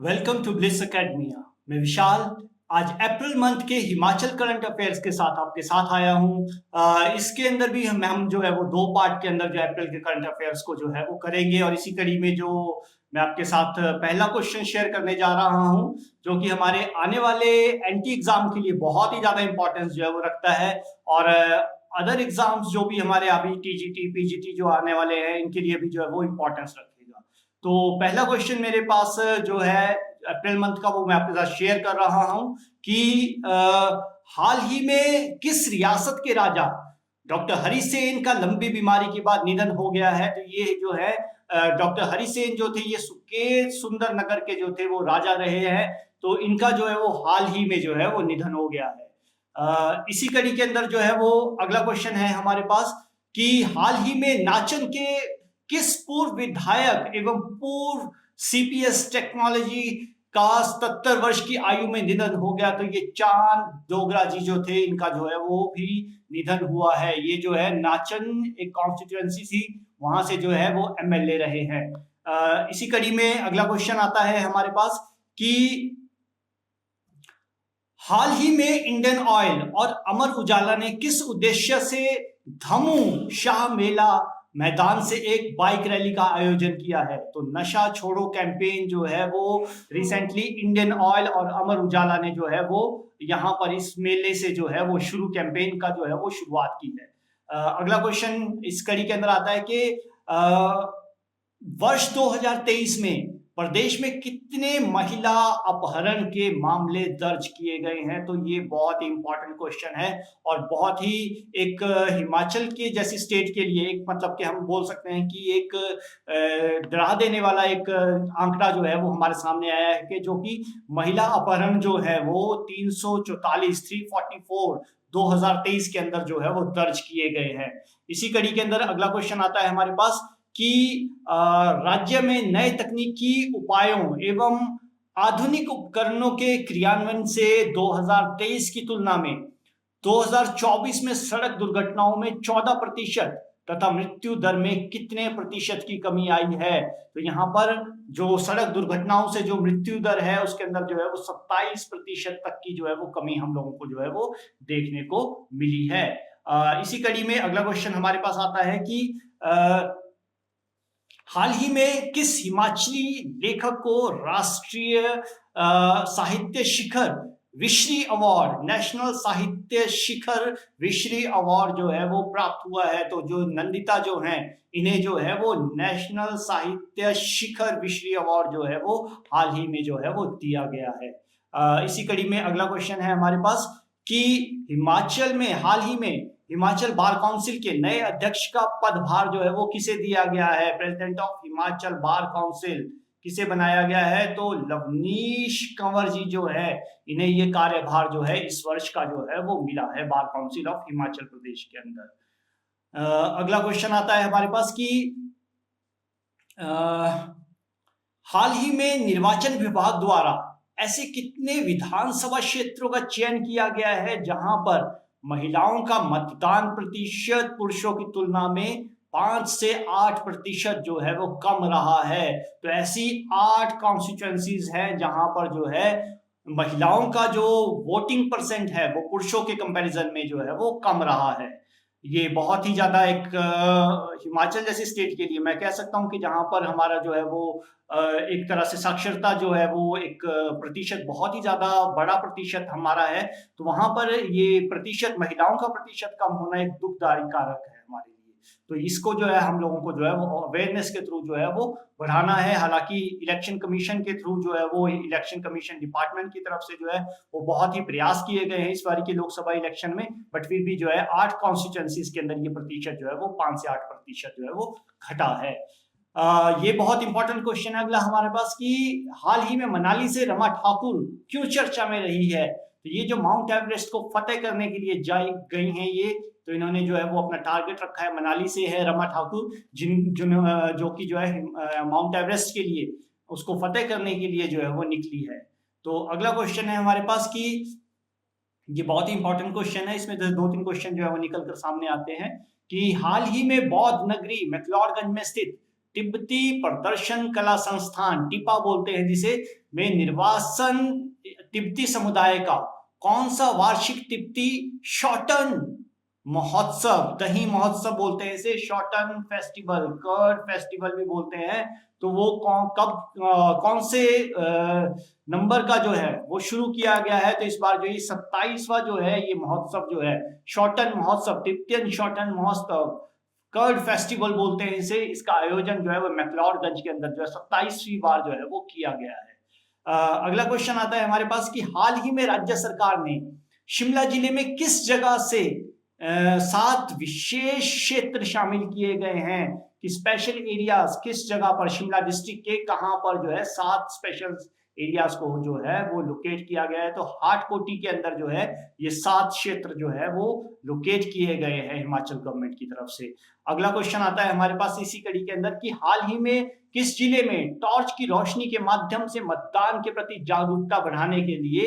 Welcome to bliss academia. मैं विशाल आज April month के हिमाचल करंट अफेयर्स के साथ आपके साथ आया हूँ। इसके अंदर भी हम जो है वो दो पार्ट के अंदर जो अप्रैल के करंट अफेयर्स को जो है वो करेंगे और इसी कड़ी में जो मैं आपके साथ पहला क्वेश्चन शेयर करने जा रहा हूँ जो कि हमारे आने वाले एंटी एग्जाम के लिए बहुत ही ज्यादा इंपॉर्टेंस जो है वो रखता है और अदर एग्जाम्स जो भी हमारे अभी टीजीटी पीजीटी जो आने वाले हैं इनके लिए भी जो है वो इंपॉर्टेंस रखेगा। तो पहला क्वेश्चन मेरे पास जो है अप्रैल मंथ का वो मैं आपके साथ शेयर कर रहा हूं कि हाल ही में किस रियासत के राजा डॉक्टर हरि सेन का लंबी बीमारी के बाद निधन हो गया है। तो ये जो है डॉक्टर हरि सेन जो थे ये सुकेत सुंदर नगर के जो थे वो राजा रहे हैं। तो इनका जो है वो हाल ही में जो है वो निधन हो गया है। इसी कड़ी के अंदर जो है वो अगला क्वेश्चन है हमारे पास कि हाल ही में नाचन के किस पूर्व विधायक एवं पूर्व सीपीएस टेक्नोलॉजी का 77 वर्ष की आयु में निधन हो गया। तो ये चांद डोगरा जी जो थे इनका जो है वो भी निधन हुआ है। ये जो है नाचन एक कॉन्स्टिट्यूएंसी थी वहां से जो है वो एमएलए रहे हैं। इसी कड़ी में अगला क्वेश्चन आता है हमारे पास कि हाल ही में इंडियन ऑयल और अमर उजाला ने किस उद्देश्य से धमू शाह मेला मैदान से एक बाइक रैली का आयोजन किया है। तो नशा छोड़ो कैंपेन जो है वो रिसेंटली इंडियन ऑयल और अमर उजाला ने जो है वो यहाँ पर इस मेले से जो है वो शुरू कैंपेन का जो है वो शुरुआत की है। अगला क्वेश्चन इस कड़ी के अंदर आता है कि वर्ष 2023 में प्रदेश में कितने महिला अपहरण के मामले दर्ज किए गए हैं। तो ये बहुत ही इंपॉर्टेंट क्वेश्चन है और बहुत ही एक हिमाचल के जैसी स्टेट के लिए एक मतलब कि हम बोल सकते हैं कि एक डरा देने वाला एक आंकड़ा जो है वो हमारे सामने आया है कि जो कि महिला अपहरण जो है वो 344 2023 के अंदर जो है वो दर्ज किए गए हैं। इसी कड़ी के अंदर अगला क्वेश्चन आता है हमारे पास कि राज्य में नए तकनीकी उपायों एवं आधुनिक उपकरणों के क्रियान्वयन से 2023 की तुलना में 2024 में सड़क दुर्घटनाओं में 14% तथा मृत्यु दर में कितने प्रतिशत की कमी आई है। तो यहाँ पर जो सड़क दुर्घटनाओं से जो मृत्यु दर है उसके अंदर जो है वो 27% तक की जो है वो कमी हम लोगों को जो है वो देखने को मिली है। इसी कड़ी में अगला क्वेश्चन हमारे पास आता है कि हाल ही में किस हिमाचली लेखक को राष्ट्रीय साहित्य शिखर विश्री अवार्ड नेशनल साहित्य शिखर विश्री अवार्ड जो है वो प्राप्त हुआ है। तो जो नंदिता जो हैं इन्हें जो है वो नेशनल साहित्य शिखर विश्री अवार्ड जो है वो हाल ही में जो है वो दिया गया है। इसी कड़ी में अगला क्वेश्चन है हमारे पास कि हिमाचल में हाल ही में हिमाचल बार काउंसिल के नए अध्यक्ष का पदभार जो है वो किसे दिया गया है। President of Himachal bar council किसे बनाया गया है। तो लवनीश कंवर जी जो है इन्हें ये कार्यभार जो है इस वर्ष का जो है वो मिला है bar council of Himachal Pradesh के अंदर। अगला क्वेश्चन आता है हमारे पास कि हाल ही में निर्वाचन विभाग द्वारा ऐसे कितने विधानसभा क्षेत्रों का चयन किया गया है जहां पर महिलाओं का मतदान प्रतिशत पुरुषों की तुलना में 5 से 8% जो है वो कम रहा है। तो ऐसी 8 कॉन्स्टिट्यूएंसीज हैं जहां पर जो है महिलाओं का जो वोटिंग परसेंट है वो पुरुषों के कंपैरिजन में जो है वो कम रहा है। ये बहुत ही ज्यादा एक हिमाचल जैसी स्टेट के लिए मैं कह सकता हूं कि जहां पर हमारा जो है वो एक तरह से साक्षरता जो है वो एक प्रतिशत बहुत ही ज्यादा बड़ा प्रतिशत हमारा है। तो वहां पर ये प्रतिशत महिलाओं का प्रतिशत कम होना एक दुखदायी कारक है हमारे लिए। तो इसको जो है हम लोगों को जो है वो अवेयरनेस के थ्रू जो है वो बढ़ाना है। हालांकि इलेक्शन कमीशन के थ्रू जो है वो इलेक्शन कमीशन डिपार्टमेंट की तरफ से जो है वो बहुत ही प्रयास किए गए हैं इस बार की लोकसभा इलेक्शन में, बट फिर भी जो है 8 कॉन्स्टिट्यूएंसीज के अंदर ये प्रतिशत जो है वो 5 से 8% जो है वो घटा है। ये बहुत इंपॉर्टेंट क्वेश्चन है अगला हमारे पास कि हाल ही में मनाली से रमा ठाकुर क्यों चर्चा में रही है। तो ये जो माउंट एवरेस्ट को फतेह करने के लिए जाई गई हैं ये, तो इन्होंने जो है वो अपना टारगेट रखा है। मनाली से है रमा ठाकुर जो कि जो है माउंट एवरेस्ट के लिए उसको फतेह करने के लिए जो है वो निकली है। तो अगला क्वेश्चन है हमारे पास कि ये बहुत ही इंपॉर्टेंट क्वेश्चन है, इसमें 2-3 क्वेश्चन जो है वो निकल कर सामने आते हैं कि हाल ही में बौद्ध नगरी मैक्लोडगंज में स्थित तिब्बती प्रदर्शन कला संस्थान टिपा बोलते हैं जिसे, में निर्वासन तिब्बती समुदाय का कौन सा वार्षिक तिब्बती शॉटन महोत्सव, दही महोत्सव बोलते हैं इसे, शॉटन फेस्टिवल, कर्ड फेस्टिवल भी बोलते हैं, तो वो कौन से नंबर का जो है वो शुरू किया गया है? तो इस बार जो ये 27वां जो है ये महोत्सव जो है शॉटन महोत्सव, तिब्बतियन शॉटन महोत्सव, कर्ड फेस्टिवल बोलते हैं इसे, इसका आयोजन जो है वो मैक्लोडगंज के अंदर जो है 27वीं बार जो है वो किया गया है। अगला क्वेश्चन आता है हमारे पास कि हाल ही में राज्य सरकार ने शिमला जिले में किस जगह से 7 विशेष क्षेत्र शामिल किए गए हैं कि स्पेशल एरियाज, किस जगह पर शिमला डिस्ट्रिक्ट के कहां पर जो है 7 स्पेशल एरियाज को जो है वो लोकेट किया गया है? तो हाटकोटी के अंदर जो है ये 7 क्षेत्र जो है वो लोकेट किए गए हैं हिमाचल गवर्नमेंट की तरफ से। अगला क्वेश्चन आता है हमारे पास इसी कड़ी के अंदर कि हाल ही में किस जिले में टॉर्च की रोशनी के माध्यम से मतदान के प्रति जागरूकता बढ़ाने के लिए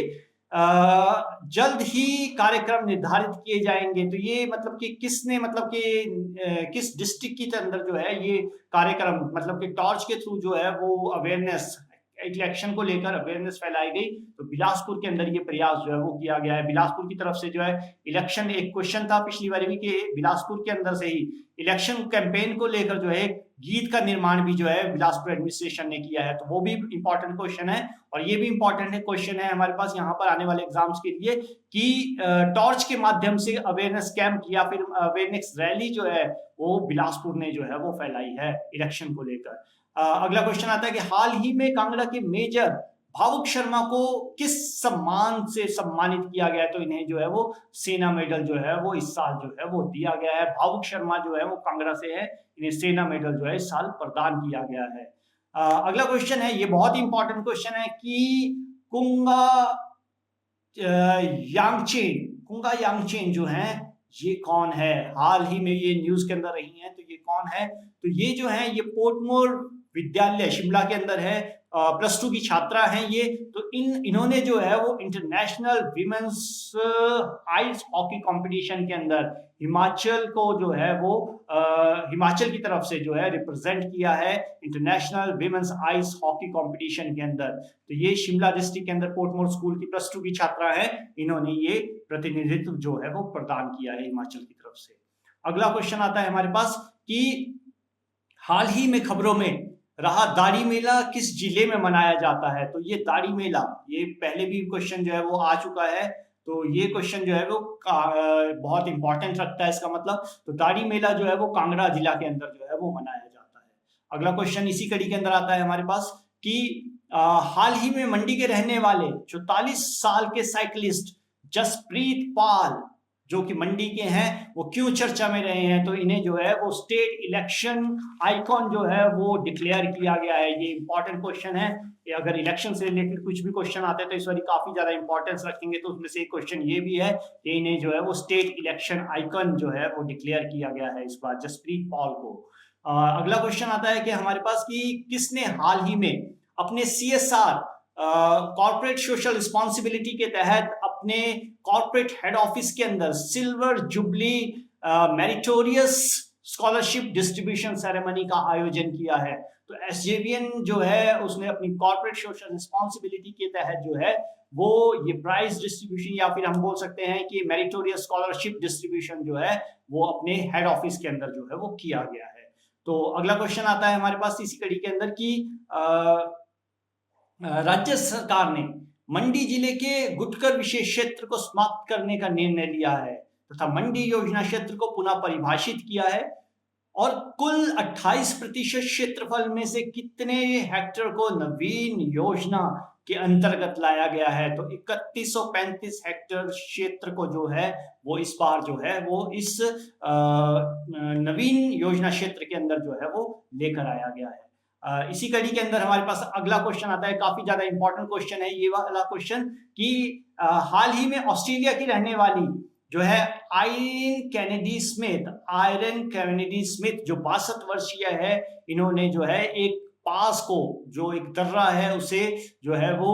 जल्द ही कार्यक्रम निर्धारित किए जाएंगे? तो ये मतलब कि किसने, मतलब कि किस डिस्ट्रिक्ट के अंदर जो है ये कार्यक्रम, मतलब कि टॉर्च के थ्रू जो है वो अवेयरनेस, इलेक्शन को लेकर अवेयरनेस फैलाई गई, तो बिलासपुर के अंदर ये प्रयास जो है वो किया गया है। बिलासपुर की तरफ से जो है इलेक्शन, एक क्वेश्चन था पिछली बार भी कि बिलासपुर के अंदर से ही इलेक्शन कैंपेन को लेकर जो है गीत का निर्माण भी जो है बिलासपुर एडमिनिस्ट्रेशन ने किया है, तो वो भी इंपॉर्टेंट क्वेश्चन है। और ये भी इंपॉर्टेंट क्वेश्चन है हमारे पास यहाँ पर आने वाले एग्जाम्स के लिए कि टॉर्च के माध्यम से अवेयरनेस कैंप या फिर अवेयरनेस रैली जो है वो बिलासपुर ने जो है वो फैलाई है इलेक्शन को लेकर। अगला क्वेश्चन आता है कि हाल ही में कांगड़ा के मेजर भावुक शर्मा को किस सम्मान से सम्मानित किया गया है? तो इन्हें जो है वो सेना मेडल जो है वो इस साल जो है वो दिया गया है। भावुक शर्मा जो है वो कांगड़ा से है, इन्हें सेना मेडल जो है इस साल प्रदान किया गया है। अगला क्वेश्चन है, ये बहुत ही इंपॉर्टेंट क्वेश्चन है कि कुंगा यांगचेन जो है ये कौन है? हाल ही में ये न्यूज के अंदर रही है, तो ये कौन है? तो ये जो है ये पोर्टमोर विद्यालय शिमला के अंदर है, +2 की छात्रा हैं ये। तो इन्होंने जो है वो international women's ice hockey competition के अंदर हिमाचल को जो है वो हिमाचल की तरफ से जो है रिप्रेजेंट किया है international women's ice hockey competition के अंदर। तो ये शिमला डिस्ट्रिक्ट के अंदर पोर्टमोर स्कूल की +2 की छात्रा है, इन्होंने ये प्रतिनिधित्व जो है वो प्रदान किया है हिमाचल की तरफ से। अगला क्वेश्चन आता है हमारे पास कि हाल ही में खबरों में रहा दाड़ी मेला किस जिले में मनाया जाता है? तो ये दाड़ी मेला, ये पहले भी क्वेश्चन जो है वो आ चुका है, तो ये क्वेश्चन जो है वो बहुत इंपॉर्टेंट रखता है इसका मतलब। तो दाड़ी मेला जो है वो कांगड़ा जिला के अंदर जो है वो मनाया जाता है। अगला क्वेश्चन इसी कड़ी के अंदर आता है हमारे पास कि हाल ही में मंडी के रहने वाले 44 साल के साइकिलिस्ट जसप्रीत पाल जो कि मंडी के हैं, वो क्यों चर्चा में रहे हैं? तो इन्हें जो है वो स्टेट इलेक्शन आइकॉन जो है वो डिक्लेयर किया गया है। ये इंपॉर्टेंट क्वेश्चन है, अगर इलेक्शन से रिलेटेड कुछ भी क्वेश्चन आते हैं तो इस बार काफी ज्यादा इंपॉर्टेंस रखेंगे, तो उसमें से एक क्वेश्चन ये भी है कि इन्हें जो है वो स्टेट इलेक्शन आइकॉन जो है वो डिक्लेयर किया गया है इस बार जसप्रीत पाल को। अगला क्वेश्चन आता है कि हमारे पास कि किसने हाल ही में अपने CSR कॉर्पोरेट सोशल रिस्पॉन्सिबिलिटी के तहत अपने कॉर्पोरेट हेड ऑफिस के अंदर silver jubilee meritorious scholarship distribution ceremony का आयोजन किया है? तो SJVN जो है उसने अपनी कॉर्पोरेट सोशल रिस्पॉन्सिबिलिटी के तहत जो है वो ये प्राइज डिस्ट्रीब्यूशन या फिर हम बोल सकते हैं कि मेरिटोरियस स्कॉलरशिप डिस्ट्रीब्यूशन जो है वो अपने हेड ऑफिस के अंदर जो है वो किया गया है। तो अगला क्वेश्चन आता है हमारे पास इसी कड़ी के अंदर कि राज्य सरकार ने मंडी जिले के गुटकर विशेष क्षेत्र को समाप्त करने का निर्णय लिया है तथा मंडी योजना क्षेत्र को पुनः परिभाषित किया है और कुल 28% क्षेत्रफल में से कितने हेक्टेयर को नवीन योजना के अंतर्गत लाया गया है? तो 3135 हेक्टेयर क्षेत्र को जो है वो इस बार जो है वो इस नवीन योजना क्षेत्र के अंदर जो है वो लेकर आया गया है। इसी कड़ी के अंदर हमारे पास अगला क्वेश्चन आता है, काफी ज्यादा इंपॉर्टेंट क्वेश्चन है ये वाला क्वेश्चन कि हाल ही में ऑस्ट्रेलिया की रहने वाली जो है आयरन कैनेडी स्मिथ जो 62 वर्षीय है, इन्होंने जो है एक पास को जो एक दर्रा है उसे जो है वो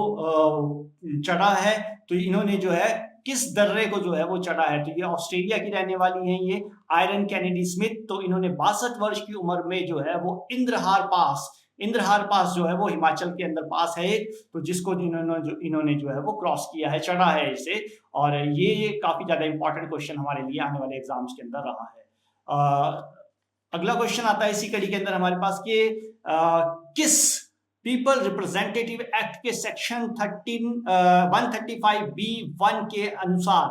चढ़ा है। तो इन्होंने जो है किस दर्रे को जो है वो चढ़ा है? तो ये ऑस्ट्रेलिया की रहने वाली हैं ये आयरन कैनेडी स्मिथ। तो इन्होंने 62 वर्ष की उम्र में जो है वो इंद्रहार पास इंद्रहार पास जो है वो हिमाचल के अंदर पास है, तो जिसको इन्होंने जो है वो क्रॉस किया है, चढ़ा है इसे। और ये काफी ज्यादा इंपॉर्टेंट क्वेश्चन हमारे लिए आने वाले एग्जाम्स के अंदर रहा है। अगला क्वेश्चन आता है इसी कड़ी के अंदर हमारे पास कि किस पीपल रिप्रेजेंटेटिव एक्ट के सेक्शन 135B(1) के अनुसार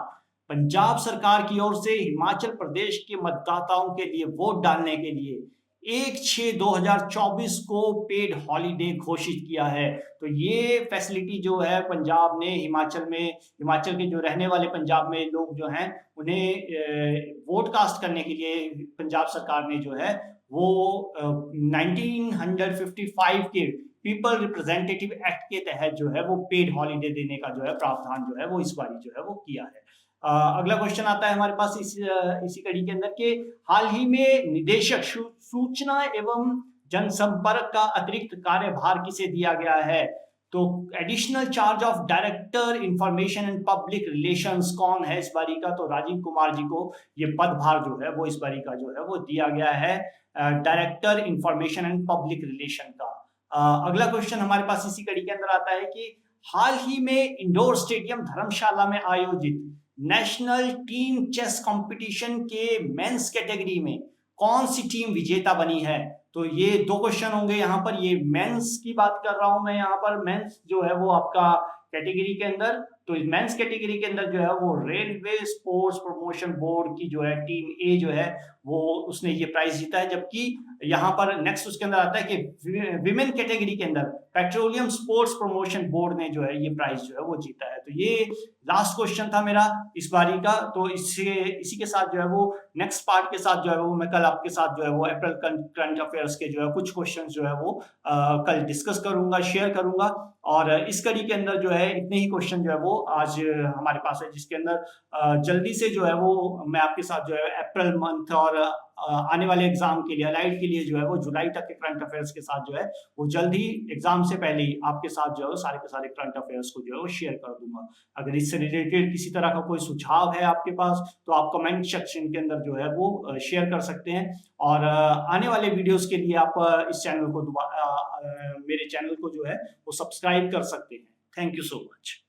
पंजाब सरकार की ओर से हिमाचल प्रदेश के मतदाताओं के लिए वोट डालने के लिए 1/6/2024 को पेड हॉलीडे घोषित किया है। तो ये फैसिलिटी जो है पंजाब ने हिमाचल के जो रहने वाले पंजाब में लोग जो हैं उन्हें वोट कास्ट करने के लिए पंजाब सरकार ने जो है वो 1955 के पीपल रिप्रेजेंटेटिव एक्ट के तहत जो है वो पेड हॉलीडे देने का जो है प्रावधान जो है वो इस बारी जो है वो किया है। अगला क्वेश्चन आता है हमारे पास इसी कड़ी के अंदर के हाल ही में निदेशक सूचना एवं जनसंपर्क का अतिरिक्त कार्यभार किसे दिया गया है? तो additional charge of director information and public relations कौन है इस बारी का? तो राजीव कुमार जी को ये पदभार जो है वो इस बारी का जो है वो दिया गया है, director information and public relation का। अगला क्वेश्चन हमारे पास इसी कड़ी के अंदर आता है कि हाल ही में इंडोर स्टेडियम धर्मशाला में आयोजित नेशनल टीम चेस कंपटीशन के मेंस कैटेगरी में कौन सी टीम विजेता बनी है? तो ये दो क्वेश्चन होंगे यहाँ पर। ये मेंस की बात कर रहा हूं मैं यहाँ पर। मेंस जो है वो आपका कैटेगरी के अंदर, तो मेंस कैटेगरी के अंदर जो है वो रेलवे स्पोर्ट्स प्रमोशन बोर्ड की जो है टीम ए जो है वो उसने ये प्राइज जीता है। जबकि यहाँ पर नेक्स्ट उसके अंदर आता है कि विमेन कैटेगरी के अंदर पेट्रोलियम स्पोर्ट्स प्रमोशन बोर्ड ने जो है ये प्राइज जो है वो जीता है। तो ये लास्ट क्वेश्चन था मेरा इस बारी का। तो इसी के साथ जो है वो नेक्स्ट पार्ट के साथ जो है वो मैं कल आपके साथ जो है वो अप्रैल करंट अफेयर्स के जो है कुछ क्वेश्चन जो है वो कल डिस्कस करूंगा, शेयर करूंगा। और इस कड़ी के अंदर जो है इतने ही क्वेश्चन जो है वो आज हमारे पास है, जिसके अंदर जल्दी से जो है वो मैं आपके साथ जो है अप्रैल मंथ और आने वाले एग्जाम के लिए अलाइड के लिए जो है वो जुलाई तक के करंट अफेयर्स के साथ जो है वो जल्द ही एग्जाम से पहले ही आपके साथ जो है सारे के सारे करंट अफेयर्स को जो है वो शेयर कर दूंगा। अगर इससे रिलेटेड किसी तरह का कोई सुझाव है आपके पास तो आप कमेंट सेक्शन के अंदर जो है वो शेयर कर सकते हैं। और आने वाले वीडियोस के लिए आप इस चैनल को मेरे चैनल को जो है वो सब्सक्राइब कर सकते हैं। Thank you so much.